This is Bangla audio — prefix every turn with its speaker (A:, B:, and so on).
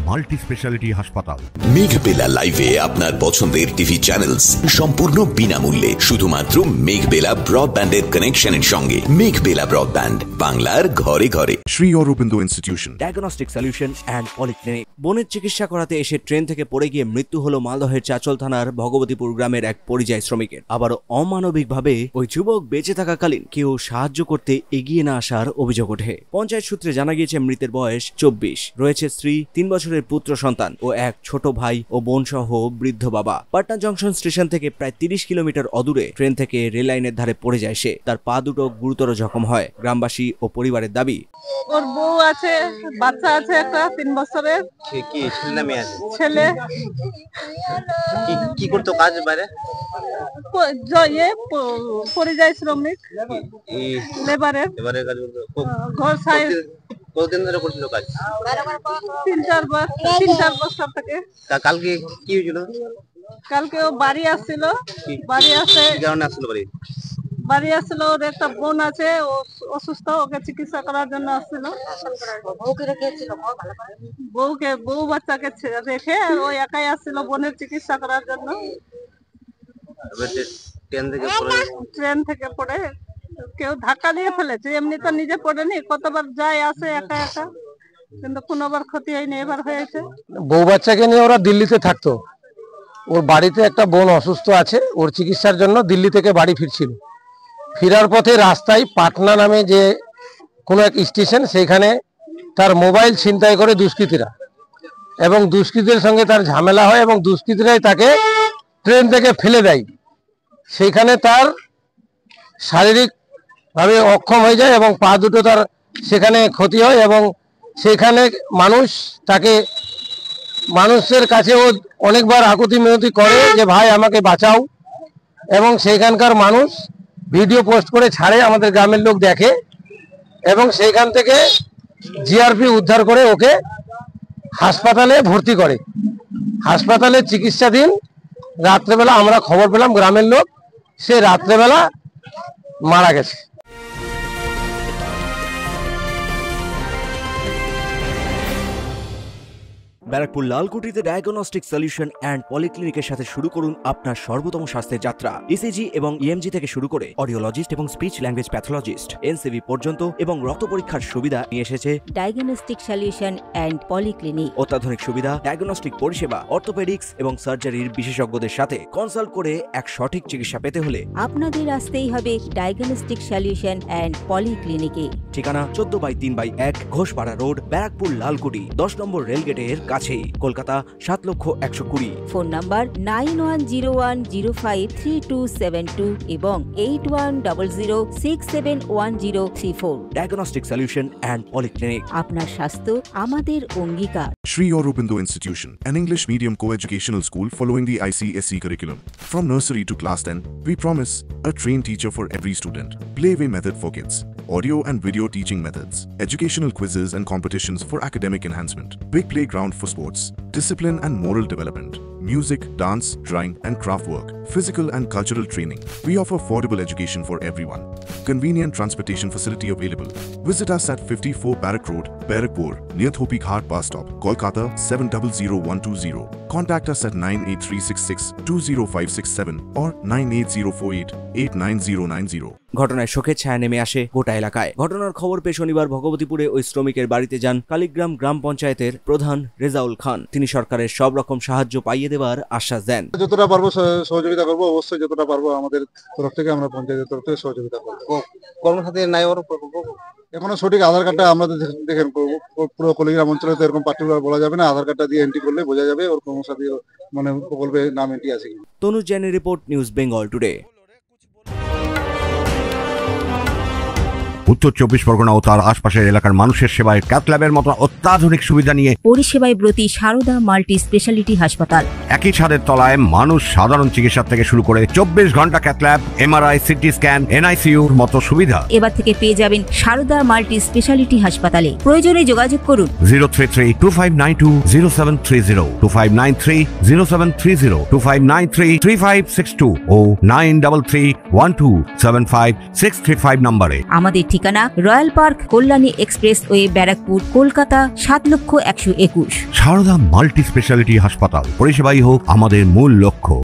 A: মাল্টি স্পেশালিটি হাসপাতাল।
B: মেঘবেলা লাইভে আপনার পছন্দের টিভি চ্যানেলস সম্পূর্ণ বিনামূল্যে, শুধুমাত্র মেঘবেলা ব্রডব্যান্ডের কানেকশনের সঙ্গে। মেঘবেলা ব্রডব্যান্ড, বাংলার ঘরে ঘরে।
A: Shri Aurobindo institution
C: diagnostic solution and polyclinic. বোনের চিকিৎসা করাতে এসে ট্রেন থেকে পড়ে গিয়ে মৃত্যু হলো মালদহের চাচল থানার ভগবতীপুর গ্রামের এক পরিযায়ী শ্রমিকের। আবারও অমানবিকভাবে ওই যুবক বেঁচে থাকাকালীন কেউ সাহায্য করতে এগিয়ে না আসার অভিযোগ ওঠে। পঞ্চায়েত সূত্রে জানা গিয়েছে মৃতের বয়স 24, রয়েছে স্ত্রী, 3 বছরের পুত্র সন্তান ও এক ছোট ভাই ও বোন সহ বৃদ্ধ বাবা। পাটনা জংশন স্টেশন থেকে প্রায় 30 কিলোমিটার অদূরে ট্রেন থেকে রেল লাইনের ধারে পড়ে যায় সে। তার পা দুটো গুরুতর জখম হয়। গ্রামবাসী ও পরিবারের দাবি,
D: ওর বউ আছে, বাচ্চা আছে একটা 3 বছরের।
E: কি ছেলে না মেয়ে আছে?
D: ছেলে।
E: কি করতো কাজ বাইরে?
D: পরিযায়ী শ্রমিক, লেবারের কাজ করতো। ঘর সাইড।
E: কতদিন ধরে করছিল কাজ?
D: 3-4 বছর থেকে।
E: কালকে কি হয়েছিল?
D: কালকে ও বাড়ি আসছিল। বাড়ি আসে
E: কি কারণে আসছিল?
D: বাড়ি আসছিল, ওর একটা বোন আছে, ও অসুস্থ, ওকে চিকিৎসা করার জন্য আসছিল। বউ বাচ্চাকে রেখে ও একাই আসছিল বোনের চিকিৎসা করার জন্য। ট্রেন থেকে পড়ে কেউ ধাক্কা দিয়ে ফেলেছে, এমনি তো নিজে পড়েনি, কতবার যায় আসে একা একা, কিন্তু কোনোবার ক্ষতি হয়নি, এবার হয়েছে।
F: বউ বাচ্চাকে নিয়ে ওরা দিল্লিতে থাকতো। ওর বাড়িতে একটা বোন অসুস্থ আছে, ওর চিকিৎসার জন্য দিল্লি থেকে বাড়ি ফিরছিল। ফেরার পথে রাস্তায় পাটনা নামে যে কোনো এক স্টেশন, সেইখানে তার মোবাইল ছিনতাই করে দুষ্কৃতীরা, এবং দুষ্কৃতীদের সঙ্গে তার ঝামেলা হয় এবং দুষ্কৃতীরাই তাকে ট্রেন থেকে ফেলে দেয়। সেইখানে তার শারীরিকভাবে অক্ষম হয়ে যায় এবং পা দুটো তার সেখানে ক্ষতি হয়, এবং সেখানে মানুষের কাছেও অনেকবার আকুতি মিনতি করে যে ভাই আমাকে বাঁচাও, এবং সেইখানকার মানুষ ভিডিও পোস্ট করে ছাড়ে, আমাদের গ্রামের লোক দেখে, এবং সেইখান থেকে জিআরপি উদ্ধার করে ওকে হাসপাতালে ভর্তি করে। হাসপাতালে চিকিৎসাধীন। রাত্রেবেলা আমরা খবর পেলাম, গ্রামের লোক, সে রাত্রেবেলা মারা গেছে।
C: ব্যারাকপুর লালকুটিতে ডায়াগনস্টিক সলিউশন অ্যান্ড পলিক্লিনিকের সাথে শুরু করুন আপনার সর্বোত্তম স্বাস্থ্যের যাত্রা। ইসিজি এবং ইএমজি থেকে শুরু করে অডিওলজিস্ট এবং স্পিচ ল্যাঙ্গুয়েজ প্যাথোলজিস্ট, এনসিভি পর্যন্ত এবং রক্ত পরীক্ষার সুবিধা নিয়ে এসেছে
G: ডায়াগনস্টিক সলিউশন অ্যান্ড পলিক্লিনিক।
C: অত্যাধুনিক সুবিধা, ডায়াগনস্টিক পরিষেবা, অর্থোপেডিক্স এবং সার্জারির বিশেষজ্ঞদের সাথে কনসাল্ট করে এক সঠিক চিকিৎসা পেতে হলে
G: আপনাদের আসতেই হবে ডায়াগনস্টিক সলিউশন অ্যান্ড পলিক্লিনিকে।
C: ঠিকানা 14/3/1 ঘোষপাড়া রোড, ব্যারাকপুর লালকুটি, 10 নম্বর রেলগেটের কাছেই, কলকাতা 7,120,000।
G: ফোন নাম্বার 9101053272 এবং 8100671034।
C: Diagnostic solution and polyclinic.
G: আপনার স্বাস্থ্য আমাদের অঙ্গীকার।
A: Sri Aurobindo Institution, an English medium co-educational school following the ICSE curriculum. From nursery to class 10, we promise a trained teacher for every student. Playway method for kids, audio and video teaching methods, educational quizzes and competitions for academic enhancement, big playground for sports, discipline and moral development, music, dance, drawing and craft work, physical and cultural training. We offer affordable education for everyone. Convenient transportation facility available. Visit us at 54 Barrack Road, Barakpur, near Thopi Ghat bus stop, Kolkata 700120. Contact us at 98366-20567 or 98048-89090.
C: ঘটনায় শোকের ছায়া নেমে আসে গোটা এলাকায়। ঘটনার খবর পেয়ে শনিবার ভগবতীপুরে ওই শ্রমিকের বাড়িতে যান কালীগ্রাম গ্রাম পঞ্চায়েতের প্রধান রেজাউল খান। তিনি সরকারের সব রকম সাহায্য পাইয়ে দেওয়ার আশ্বাস দেন।
H: যতটা পারবো সহযোগিতা করবো, অবশ্যই যতটা পারবো আমাদের তরফ থেকে, আমরা পঞ্চায়েতের তরফ থেকে সহযোগিতা করবো।
E: কর্মসাথী নাই ওর
H: এখনো সঠিক আধার কার্ডটা আমরা দেখেন পুরো কলিগ্রাম অঞ্চলে তো এরকম পার্টিকুলার বলা যাবে না, আধার কার্ডটা দিয়ে এন্ট্রি করলে বোঝা যাবে ওর কর্মসাথী মানে প্রকল্পে নাম এন্ট্রি আছে কিনা।
C: তনুজ জৈনের রিপোর্ট, নিউজ বেঙ্গল টুডে।
A: উত্তর 24 পরগনা ও তার আশপাশের এলাকার মানুষের সেবায় ক্যাথ ল্যাবের মতো অত্যাধুনিক সুবিধা নিয়ে
G: পরিষেবায় ব্রতী সারদা মাল্টি স্পেশালিটি হাসপাতাল।
A: একই ছাদের তলায় মানুষ সাধারণ চিকিৎসা থেকে শুরু করে 24 ঘন্টা cath lab, MRI, CT scan, এনআইসিইউর মতো সুবিধা
G: এবার থেকে পেয়ে যাবেন সারদা মাল্টি স্পেশালিটি হাসপাতালে। প্রয়োজনে যোগাযোগ করুন
A: 033-2592-0730, 2593-0730, 2593-3562 ও 9331275635 নম্বরে।
G: আমাদের ঠিকানা royal park, Kalyani expressway, Barrackpore, Kolkata 7,121,000।
I: Sarada multi speciality হাসপাতাল, পরিষেবাই হোক আমাদের মূল লক্ষ্য।